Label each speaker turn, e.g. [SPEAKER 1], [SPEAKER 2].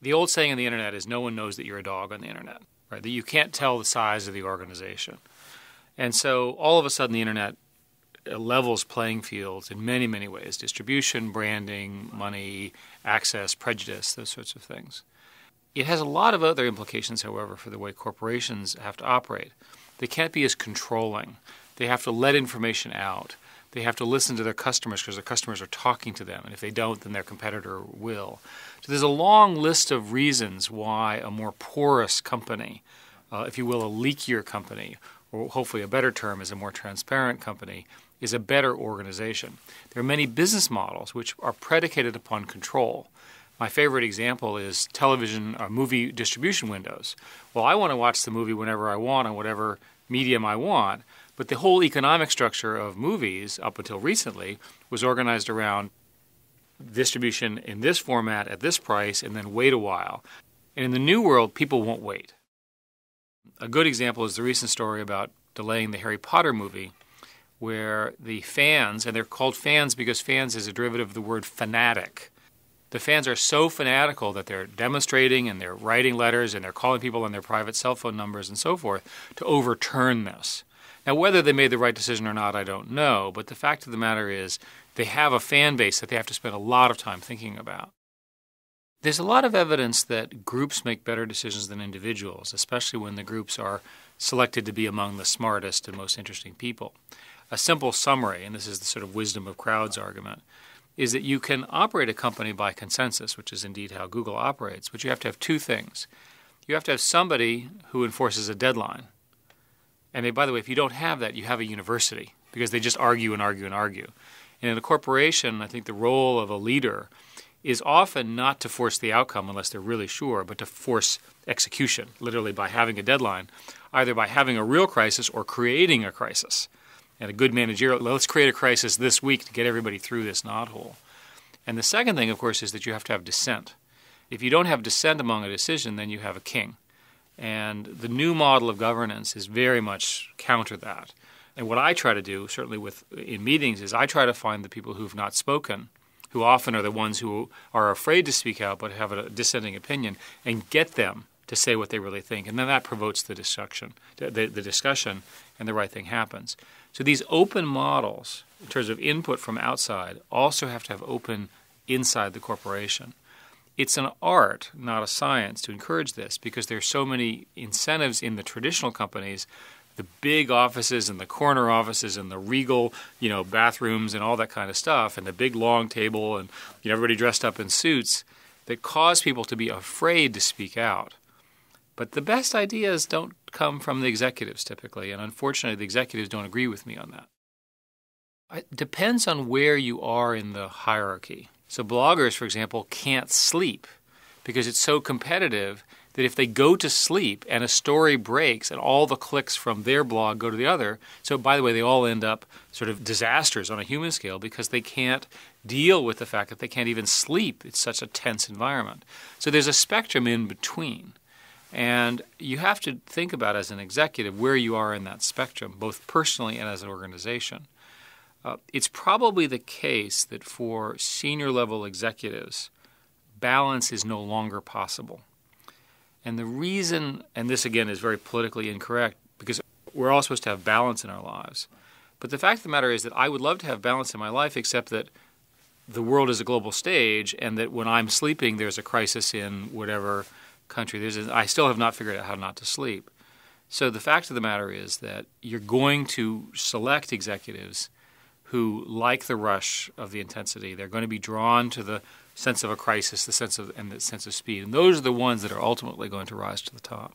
[SPEAKER 1] The old saying on the internet is no one knows that you're a dog on the internet, right? That you can't tell the size of the organization. And so all of a sudden the internet levels playing fields in many, many ways: distribution, branding, money, access, prejudice, those sorts of things. It has a lot of other implications, however, for the way corporations have to operate. They can't be as controlling. They have to let information out. They have to listen to their customers because their customers are talking to them. And if they don't, then their competitor will. So there's a long list of reasons why a more porous company, if you will, a leakier company, or hopefully a better term is a more transparent company, is a better organization. There are many business models which are predicated upon control. My favorite example is television or movie distribution windows. Well, I want to watch the movie whenever I want on whatever medium I want, but the whole economic structure of movies up until recently was organized around distribution in this format at this price and then wait a while. And in the new world, people won't wait. A good example is the recent story about delaying the Harry Potter movie, where the fans, and they're called fans because fans is a derivative of the word fanatic. The fans are so fanatical that they're demonstrating and they're writing letters and they're calling people on their private cell phone numbers and so forth to overturn this. Now, whether they made the right decision or not, I don't know, but the fact of the matter is they have a fan base that they have to spend a lot of time thinking about. There's a lot of evidence that groups make better decisions than individuals, especially when the groups are selected to be among the smartest and most interesting people. A simple summary, and this is the sort of wisdom of crowds argument, is that you can operate a company by consensus, which is indeed how Google operates, but you have to have two things. You have to have somebody who enforces a deadline. And by the way, if you don't have that, you have a university, because they just argue and argue and argue. And in a corporation, I think the role of a leader is often not to force the outcome unless they're really sure, but to force execution, literally by having a deadline, either by having a real crisis or creating a crisis. And a good managerial, let's create a crisis this week to get everybody through this knothole. And the second thing, of course, is that you have to have dissent. If you don't have dissent among a decision, then you have a king. And the new model of governance is very much counter that. And what I try to do, certainly in meetings, is I try to find the people who've not spoken, who often are the ones who are afraid to speak out but have a dissenting opinion, and get them to say what they really think. And then that provokes the discussion, and the right thing happens. So these open models, in terms of input from outside, also have to have open inside the corporation. It's an art, not a science, to encourage this because there are so many incentives in the traditional companies, the big offices and the corner offices and the regal, bathrooms and all that kind of stuff, and the big long table and everybody dressed up in suits that cause people to be afraid to speak out. But the best ideas don't come from the executives typically, and unfortunately the executives don't agree with me on that. It depends on where you are in the hierarchy. So bloggers, for example, can't sleep because it's so competitive that if they go to sleep and a story breaks and all the clicks from their blog go to the other, so by the way, they all end up sort of disasters on a human scale because they can't deal with the fact that they can't even sleep. It's such a tense environment. So there's a spectrum in between. And you have to think about, as an executive, where you are in that spectrum, both personally and as an organization. It's probably the case that for senior-level executives, balance is no longer possible. And the reason, and this again is very politically incorrect, because we're all supposed to have balance in our lives. But the fact of the matter is that I would love to have balance in my life, except that the world is a global stage, and that when I'm sleeping, there's a crisis in whatever country. I still have not figured out how not to sleep. So the fact of the matter is that you're going to select executives who like the rush of the intensity. They're going to be drawn to the sense of a crisis, the sense of speed. And those are the ones that are ultimately going to rise to the top.